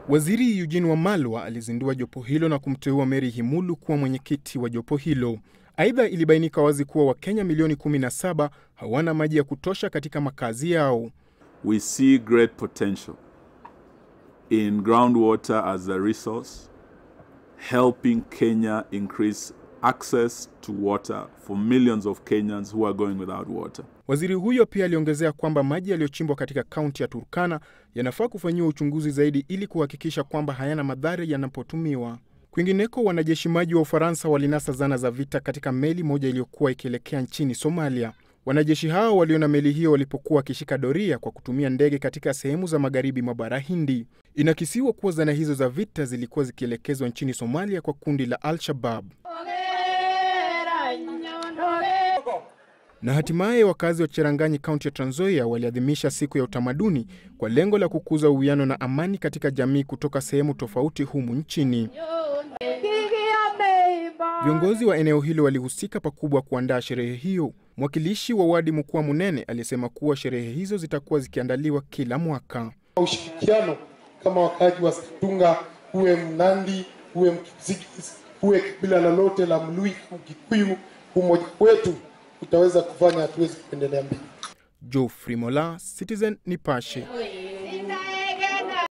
Waziri Eugene Wamalwa alizindua jopo hilo na kumteua Mary Himulu kuwa mwenyekiti wa jopo hilo. Aidha, ilibainika wazi kuwa Wakenya milioni 17 hawana maji ya kutosha katika makazi yao. We see great potential in groundwater as a resource, helping Kenya increase access to water for millions of Kenyans who are going without water. Waziri huyo pia aliongezea kwamba maji yaliyochimbwa katika kaunti ya Turkana yanafaa kufanyiwa uchunguzi zaidi ili kuhakikisha kwamba hayana madhara yanapotumiwa. Kwingineko, wanajeshi maji wa Ufaransa walinasa zana za vita katika meli moja iliyokuwa ikielekea nchini Somalia. Wanajeshi hao waliona meli hiyo walipokuwa wakishika doria kwa kutumia ndege katika sehemu za magharibi mwa bara Hindi. Inakisiwa kuwa zana hizo za vita zilikuwa zikielekezwa nchini Somalia kwa kundi la Al-Shabaab. Na hatimaye wakazi wa Cherangani, kaunti ya Trans Nzoia, waliadhimisha siku ya utamaduni kwa lengo la kukuza uwiano na amani katika jamii kutoka sehemu tofauti humu nchini. Viongozi wa eneo hilo walihusika pakubwa kuandaa sherehe hiyo. Mwakilishi wa wadi Mkua Munene alisema kuwa sherehe hizo zitakuwa zikiandaliwa kila mwaka. Ushirikiano kama wakaji wa Tunga, uwe Mnandi, uwe Mkipsigis, uwe kabila lolote la Mlui, Mkikuyu, umoja wetu utaweza kufanya hatuwezi kuendelea mbele. Geoffrey Mola, Citizen Nipashe.